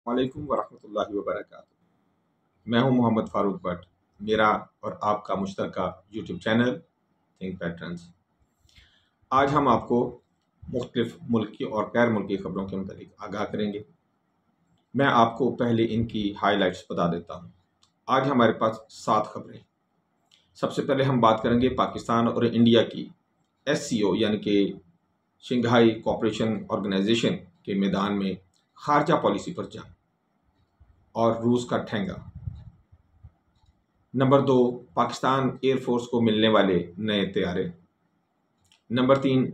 वालेकुम वरहमतुल्लाहि वबरकातुहू। मैं हूं मोहम्मद फ़ारूक भट्ट। मेरा और आपका मुश्तरका यूट्यूब चैनल थिंक पैटर्न्स। आज हम आपको मुख्तलिफ मुल्की और गैर मुल्की ख़बरों के मुतालिक आगाह करेंगे। मैं आपको पहले इनकी हाइलाइट्स बता देता हूं। आज हमारे पास 7 खबरें। सबसे पहले हम बात करेंगे पाकिस्तान और इंडिया की SCO यानी कि शंघाई कोऑपरेशन ऑर्गेनाइजेशन के मैदान में खारजा पॉलिसी पर जंग और रूस का ठेंगा। नंबर 2, पाकिस्तान एयरफोर्स को मिलने वाले नए तैयारे। नंबर 3,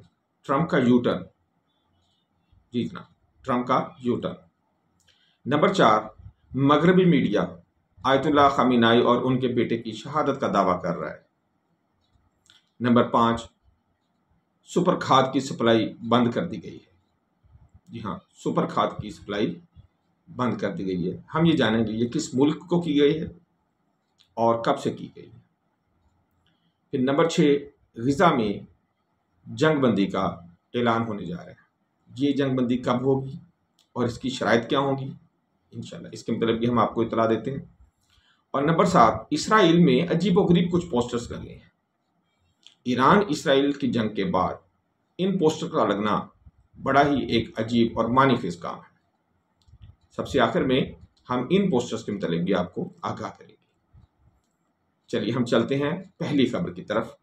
ट्रंप का यू टर्न जीतना, ट्रंप का यू टर्न। नंबर 4, मगरबी मीडिया आयतुल्लाह खामिनाई और उनके बेटे की शहादत का दावा कर रहा है। नंबर 5, सुपर खाद की सप्लाई बंद कर दी गई है। जी हाँ, सुपर खाद की सप्लाई बंद कर दी गई है। हम ये जानेंगे ये किस मुल्क को की गई है और कब से की गई है। फिर नंबर 6, गज़ा में जंगबंदी का ऐलान होने जा रहा है। ये जंगबंदी कब होगी और इसकी शराइत क्या होंगी, इंशाल्लाह इसके मतलब भी हम आपको इतला देते हैं। और नंबर 7, इसराइल में अजीबोगरीब कुछ पोस्टर्स लगे हैं। ईरान इसराइल की जंग के बाद इन पोस्टर का लगना बड़ा ही एक अजीब और मानीखेज काम है। सबसे आखिर में हम इन पोस्टर्स के मुतालिक भी आपको आगाह करेंगे। चलिए हम चलते हैं पहली खबर की तरफ।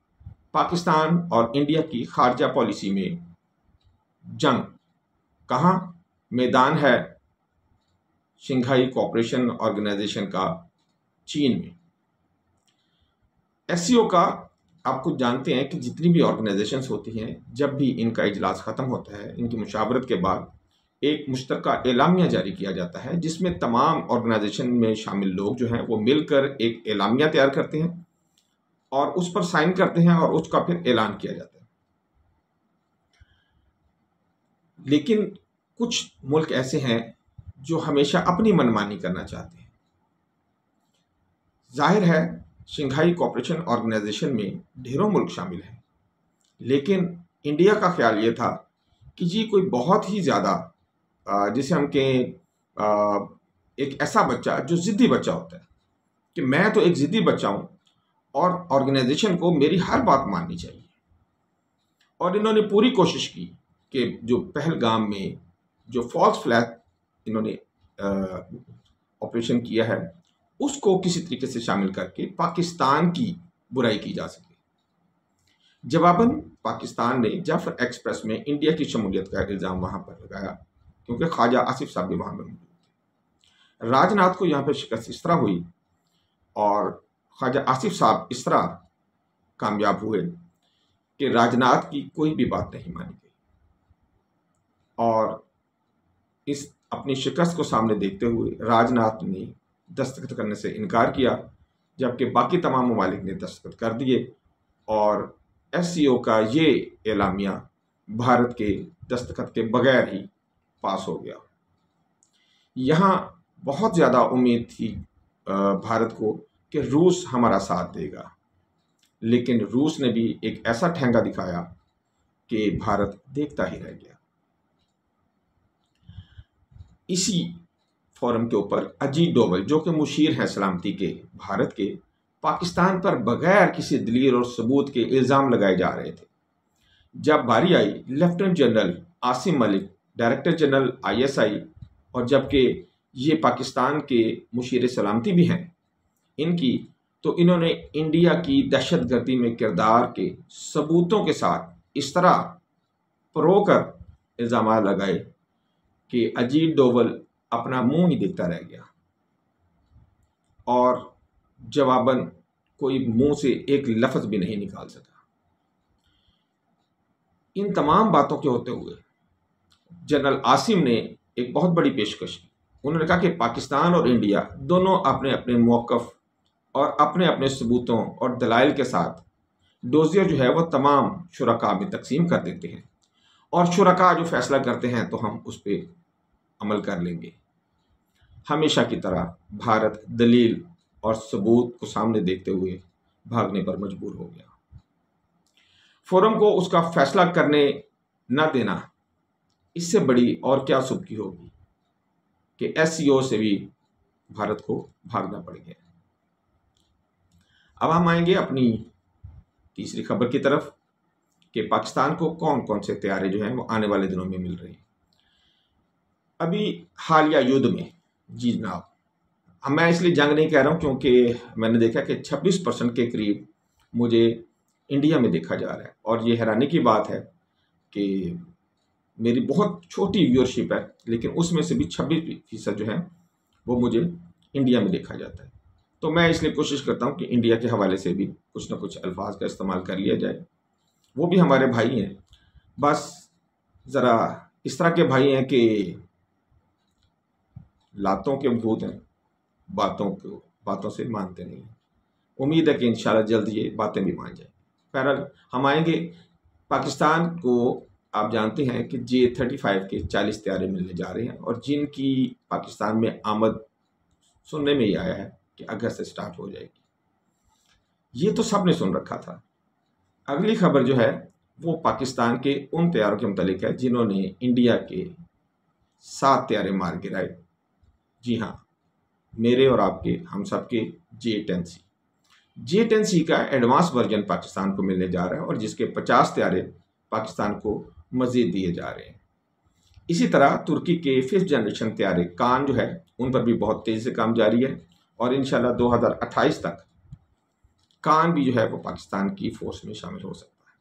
पाकिस्तान और इंडिया की खारजा पॉलिसी में जंग। कहाँ? मैदान है शंघाई कोऑपरेशन ऑर्गेनाइजेशन का चीन में। SCO का आपको जानते हैं कि जितनी भी ऑर्गेनाइजेशंस होती हैं, जब भी इनका इजलास ख़त्म होता है, इनकी मुशावरत के बाद एक मुश्तरका एलामिया जारी किया जाता है, जिसमें तमाम ऑर्गेनाइजेशन में शामिल लोग जो हैं वो मिलकर एक एलामिया तैयार करते हैं और उस पर साइन करते हैं और उसका फिर ऐलान किया जाता है। लेकिन कुछ मुल्क ऐसे हैं जो हमेशा अपनी मनमानी करना चाहते हैं। जाहिर है शंघाई कोऑपरेशन ऑर्गेनाइजेशन में ढेरों मुल्क शामिल हैं, लेकिन इंडिया का ख्याल ये था कि जी कोई बहुत ही ज़्यादा जिसे हम कहें एक ऐसा बच्चा जो ज़िद्दी बच्चा होता है कि मैं तो एक ज़िद्दी बच्चा हूँ और ऑर्गेनाइजेशन को मेरी हर बात माननी चाहिए। और इन्होंने पूरी कोशिश की कि जो पहलगाम में जो फॉल्स फ्लैग इन्होंने ऑपरेशन किया है उसको किसी तरीके से शामिल करके पाकिस्तान की बुराई की जा सके। जवाबन पाकिस्तान ने जाफर एक्सप्रेस में इंडिया की शमूलियत का इल्ज़ाम वहाँ पर लगाया, क्योंकि ख्वाजा आसिफ साहब भी वहाँ पर मौजूद थे। राजनाथ को यहाँ पर शिकस्त इस तरह हुई और ख्वाजा आसिफ साहब इस तरह कामयाब हुए कि राजनाथ की कोई भी बात नहीं मानी गई और इस अपनी शिकस्त को सामने देखते हुए राजनाथ ने दस्तखत करने से इनकार किया, जबकि बाकी तमाम ममालिक ने दस्तखत कर दिए और SCO का ये एलामिया भारत के दस्तखत के बगैर ही पास हो गया। यहाँ बहुत ज़्यादा उम्मीद थी भारत को कि रूस हमारा साथ देगा, लेकिन रूस ने भी एक ऐसा ठेंगा दिखाया कि भारत देखता ही रह गया। इसी फोरम के ऊपर अजीत डोवल जो कि मुशीर हैं सलामती के भारत के, पाकिस्तान पर बगैर किसी दलील और सबूत के इल्ज़ाम लगाए जा रहे थे। जब बारी आई lieutenant general Asim Malik, director general ISI, और जबकि ये पाकिस्तान के मुशीर सलामती भी हैं इनकी, तो इन्होंने इंडिया की दहशतगर्दी में किरदार के सबूतों के साथ इस तरह परोकर इल्ज़ाम लगाए कि अजीत डोवल अपना मुंह ही देखता रह गया और जवाबन कोई मुंह से एक लफ्ज़ भी नहीं निकाल सका। इन तमाम बातों के होते हुए जनरल आसिम ने एक बहुत बड़ी पेशकश की। उन्होंने कहा कि पाकिस्तान और इंडिया दोनों अपने अपने मौक़िफ़ और अपने अपने सबूतों और दलाइल के साथ डोजियर जो है वो तमाम शुरका में तकसीम कर देते हैं और शुरका जो फैसला करते हैं तो हम उस पर अमल कर लेंगे। हमेशा की तरह भारत दलील और सबूत को सामने देखते हुए भागने पर मजबूर हो गया। फोरम को उसका फैसला करने न देना, इससे बड़ी और क्या सुबकी होगी कि SCO से भी भारत को भागना पड़ गया। अब हम आएंगे अपनी तीसरी खबर की तरफ कि पाकिस्तान को कौन कौन से तैयारे जो हैं वो आने वाले दिनों में मिल रही हैं। अभी हालिया युद्ध में, जी जनाब, मैं इसलिए जंग नहीं कह रहा हूँ क्योंकि मैंने देखा कि 26% के करीब मुझे इंडिया में देखा जा रहा है, और ये हैरानी की बात है कि मेरी बहुत छोटी व्यूअरशिप है, लेकिन उसमें से भी 26% जो है वो मुझे इंडिया में देखा जाता है। तो मैं इसलिए कोशिश करता हूँ कि इंडिया के हवाले से भी कुछ ना कुछ अल्फाज का इस्तेमाल कर लिया जाए। वो भी हमारे भाई हैं, बस ज़रा इस तरह के भाई हैं कि लातों के भूत हैं, बातों से मानते नहीं हैं। उम्मीद है कि इंशाल्लाह जल्द ये बातें भी मान जाए। बहरहाल हम आएंगे पाकिस्तान को। आप जानते हैं कि J-35 के 40 तैयारे मिलने जा रहे हैं, और जिनकी पाकिस्तान में आमद सुनने में ही आया है कि अगस्त से स्टार्ट हो जाएगी। ये तो सबने सुन रखा था। अगली खबर जो है वो पाकिस्तान के उन तैयारों के मुतालिक है जिन्होंने इंडिया के 7 तैयारे मार गिराए। जी हाँ, मेरे और आपके, हम सब के J-10C का एडवांस वर्जन पाकिस्तान को मिलने जा रहा है, और जिसके 50 तैयारे पाकिस्तान को मजीद दिए जा रहे हैं। इसी तरह तुर्की के 5th जनरेशन तैयारे कान जो है उन पर भी बहुत तेज़ी से काम जारी है, और इंशाल्लाह 2028 तक कान भी जो है वो पाकिस्तान की फोर्स में शामिल हो सकता है।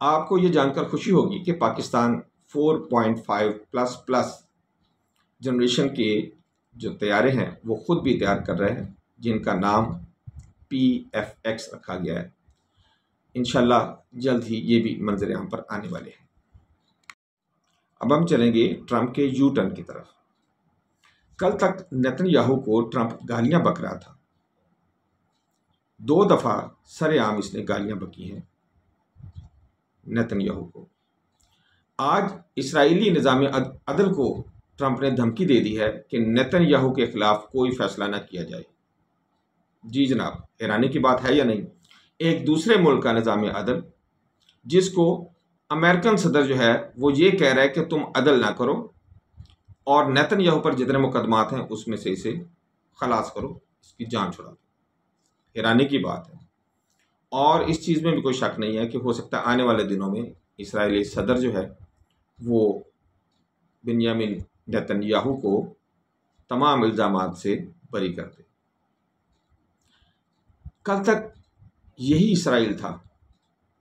आपको ये जानकर खुशी होगी कि पाकिस्तान 4.5++ जनरेशन के जो तैयारे हैं वो खुद भी तैयार कर रहे हैं, जिनका नाम PFX रखा गया है। इंशाल्लाह जल्द ही ये भी मंजर आम पर आने वाले हैं। अब हम चलेंगे ट्रंप के U-टर्न की तरफ। कल तक नेतन्याहू को ट्रंप गालियां बक रहा था। 2 दफ़ा सरेआम इसने गालियां बकी हैं नेतन्याहू को। आज इस्राएली निज़ाम अदल को ट्रंप ने धमकी दे दी है कि नेतन्याहू के खिलाफ कोई फैसला न किया जाए। जी जनाब, हैरानी की बात है या नहीं? एक दूसरे मुल्क का निज़ाम अदल, जिसको अमेरिकन सदर जो है वो ये कह रहा है कि तुम अदल ना करो, और नेतन्याहू पर जितने मुकदमात हैं उसमें से इसे खलास करो, इसकी जान छुड़ा दो। हैरानी की बात है, और इस चीज़ में भी कोई शक नहीं है कि हो सकता है आने वाले दिनों में इस्राएली सदर जो है वो बिन्यामिन नेतन्याहू को तमाम इल्ज़ामात से बरी कर दे। कल तक यही इसराइल था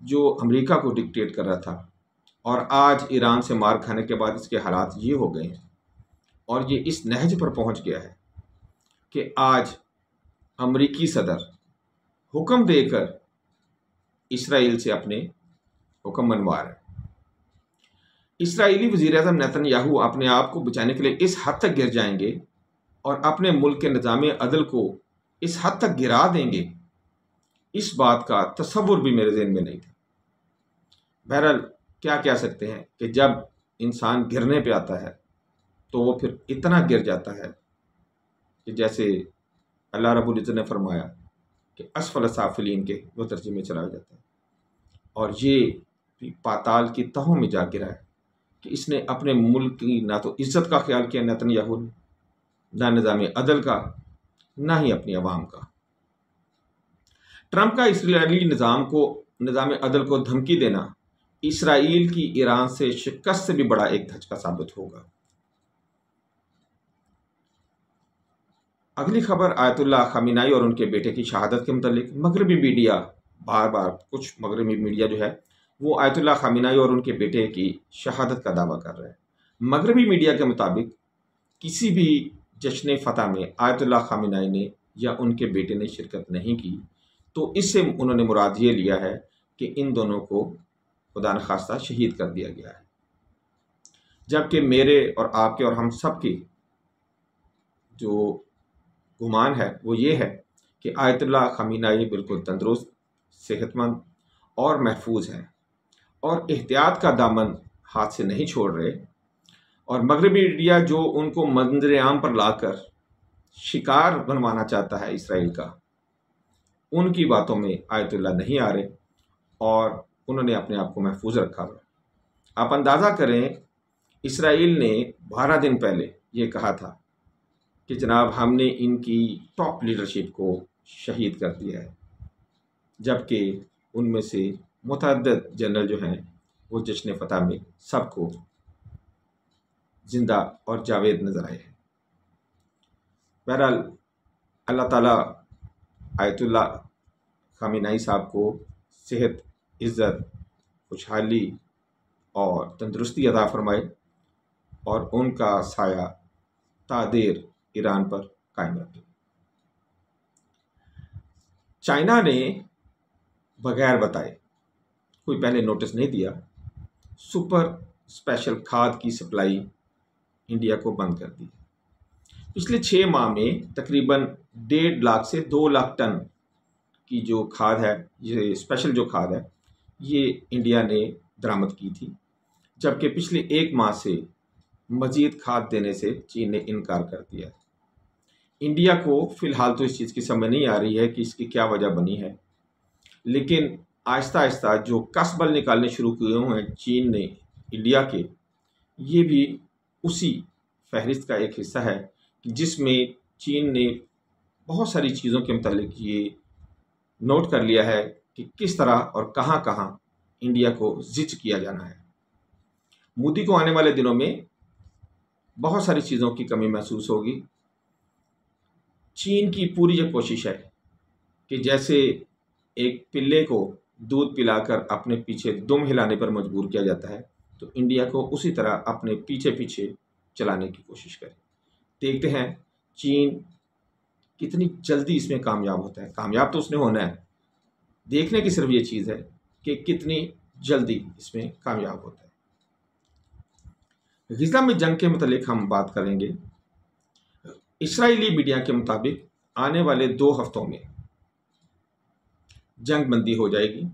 जो अमेरिका को डिक्टेट कर रहा था, और आज ईरान से मार खाने के बाद इसके हालात ये हो गए हैं, और ये इस नहज पर पहुंच गया है कि आज अमेरिकी सदर हुक्म देकर इसराइल से अपने हुक्म मनवा रहे हैं। इसराइली वज़ीर-ए-आज़म नेतन्याहू अपने आप को बचाने के लिए इस हद तक गिर जाएंगे और अपने मुल्क के निज़ाम अदल को इस हद तक गिरा देंगे, इस बात का तसव्वुर भी मेरे ज़हन में नहीं था। बहरहाल क्या कह सकते हैं कि जब इंसान गिरने पे आता है तो वो फिर इतना गिर जाता है कि जैसे अल्लाह रब्बुल इज़्ज़त ने फरमाया कि असफल साफिलीन के वो दर्जे में चला जाता है, और ये पाताल की तहों में जा गिरा है कि इसने अपने मुल्क की ना तो इज़्ज़त का ख्याल किया नेतन्याहू ने, ना निज़ाम अदल का, ना ही अपनी आवाम का। ट्रंप का इसराइली निज़ाम अदल को धमकी देना इसराइल की ईरान से शिकस्त से भी बड़ा एक धचका साबित होगा। अगली खबर आयतुल्लाह खामिनाई और उनके बेटे की शहादत के मुतालिक मगरबी मीडिया, बार बार कुछ मगरबी मीडिया जो है वो आयतुल्लाह खामिनाई और उनके बेटे की शहादत का दावा कर रहा है। मगरबी मीडिया के मुताबिक किसी भी जश्न फतह में आयतुल्लाह खामिनाई ने या उनके बेटे ने शिरकत नहीं की, तो इससे उन्होंने मुराद ये लिया है कि इन दोनों को खुदा न खास्ता शहीद कर दिया गया है। जबकि मेरे और आपके और हम सब की जो गुमान है वो ये है कि आयतुल्लाह खामिनाई बिल्कुल तंदुरुस्त, सेहतमंद और महफूज हैं, और एहतियात का दामन हाथ से नहीं छोड़ रहे, और मगरबी मीडिया जो उनको मंजर आम पर लाकर शिकार बनवाना चाहता है इसराइल का, उनकी बातों में आयतुल्लाह नहीं आ रहे और उन्होंने अपने आप को महफूज रखा हुआ। आप अंदाज़ा करें इसराइल ने 12 दिन पहले ये कहा था कि जनाब हमने इनकी टॉप लीडरशिप को शहीद कर दिया है, जबकि उनमें से मुतअद्दिद जनरल जो हैं वो जश्न फतह में सबको जिंदा और जावेद नज़र आए हैं। बहरहाल अल्लाह ताला आयतुल्लाह खामेनी साहब को सेहत, इज़्ज़त, खुशहाली और तंदुरुस्ती अता फरमाए और उनका साया तादेर ईरान पर कायम रखे। चाइना ने बगैर बताए, कोई पहले नोटिस नहीं दिया, सुपर स्पेशल खाद की सप्लाई इंडिया को बंद कर दी। पिछले 6 माह में तकरीबन 1.5 लाख से 2 लाख टन की जो खाद है, ये स्पेशल जो खाद है, ये इंडिया ने दरामद की थी, जबकि पिछले 1 माह से मज़ीद खाद देने से चीन ने इनकार कर दिया। इंडिया को फ़िलहाल तो इस चीज़ की समझ नहीं आ रही है कि इसकी क्या वजह बनी है, लेकिन आहिस्ता आहिस्ता जो कसबल निकालने शुरू किए हुए हैं चीन ने इंडिया के, ये भी उसी फहरिस्त का एक हिस्सा है जिसमें चीन ने बहुत सारी चीज़ों के मुतालिक ये नोट कर लिया है कि किस तरह और कहाँ कहाँ इंडिया को ज़िच किया जाना है। मोदी को आने वाले दिनों में बहुत सारी चीज़ों की कमी महसूस होगी। चीन की पूरी ये कोशिश है कि जैसे एक पिल्ले को दूध पिलाकर अपने पीछे दुम हिलाने पर मजबूर किया जाता है, तो इंडिया को उसी तरह अपने पीछे पीछे चलाने की कोशिश करे। देखते हैं चीन कितनी जल्दी इसमें कामयाब होता है। कामयाब तो उसने होना है, देखने की सिर्फ ये चीज़ है कि कितनी जल्दी इसमें कामयाब होता है। ग़ज़ा में जंग के मुतालिक हम बात करेंगे। इस्राएली मीडिया के मुताबिक आने वाले 2 हफ्तों में जंग बंदी हो जाएगी,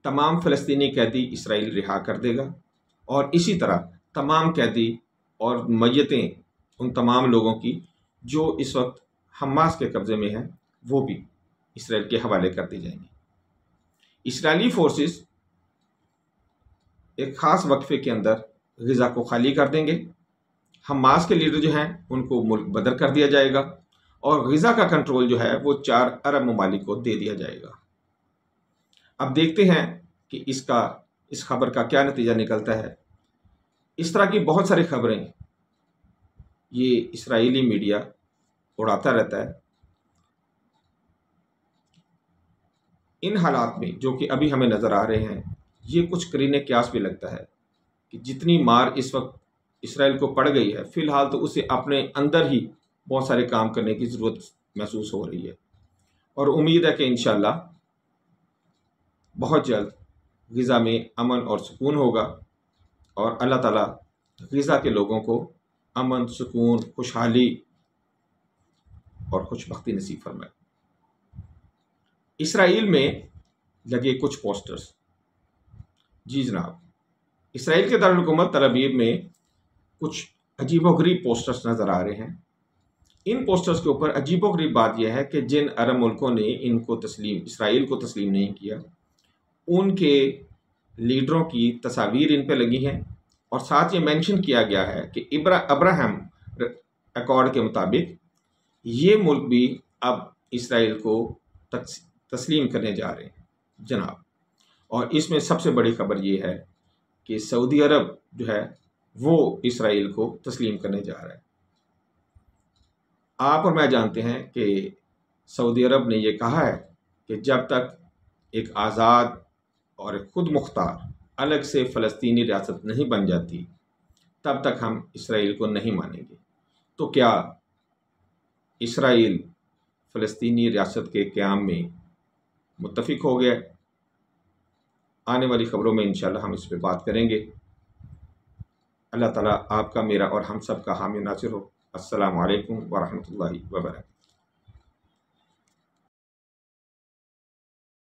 तमाम फ़लस्तीनी कैदी इसराइल रिहा कर देगा और इसी तरह तमाम कैदी और मय्यतें उन तमाम लोगों की जो इस वक्त हमास के कब्ज़े में हैं वो भी इसराइल के हवाले कर दी जाएंगी। इस्राएली फोर्सेस एक ख़ास वक्फे के अंदर ग़ज़ा को खाली कर देंगे। हमास के लीडर जो हैं उनको मुल्क बदर कर दिया जाएगा और ग़ज़ा का कंट्रोल जो है वो 4 अरब ममालिक को दे दिया जाएगा। अब देखते हैं कि इस खबर का क्या नतीजा निकलता है। इस तरह की बहुत सारी खबरें ये इस्राएली मीडिया उड़ाता रहता है। इन हालात में जो कि अभी हमें नज़र आ रहे हैं, ये कुछ करीने क्यास भी लगता है कि जितनी मार इस वक्त इसराइल को पड़ गई है, फ़िलहाल तो उसे अपने अंदर ही बहुत सारे काम करने की ज़रूरत महसूस हो रही है और उम्मीद है कि इंशाअल्लाह बहुत जल्द ग़ज़ा में अमन और सुकून होगा और अल्लाह ताला ग़ज़ा के लोगों को अमन, सुकून, खुशहाली और खुशबख्ती नसीब फरमाए। इसराइल में लगे कुछ पोस्टर्स, जी जनाब, इसराइल के दारुल हुकूमत तल अवीव में कुछ अजीबोगरीब पोस्टर्स नज़र आ रहे हैं। इन पोस्टर्स के ऊपर अजीबोगरीब बात यह है कि जिन अरब मुल्कों ने इनको इसराइल को तस्लीम नहीं किया, उनके लीडरों की तस्वीर इन पे लगी हैं और साथ ये मेंशन किया गया है कि अब्राहम अकॉर्ड के मुताबिक ये मुल्क भी अब इसराइल को तस्लीम करने जा रहे हैं जनाब। और इसमें सबसे बड़ी खबर ये है कि सऊदी अरब जो है वो इसराइल को तस्लीम करने जा रहा है। आप और मैं जानते हैं कि सऊदी अरब ने ये कहा है कि जब तक एक आज़ाद और एक खुद मुख्तार अलग से फ़लस्तीनी रियासत नहीं बन जाती, तब तक हम इसराइल को नहीं मानेंगे। तो क्या इसराइल फ़लस्तीनी रियासत के क़याम में मुत्तफ़िक हो गया? आने वाली ख़बरों में इंशाअल्लाह हम इस पर बात करेंगे। अल्लाह ताला आपका, मेरा और हम सब का हामी नासिर हो। अस्सलामु अलैकुम व रहमतुल्लाहि व बरकातहू।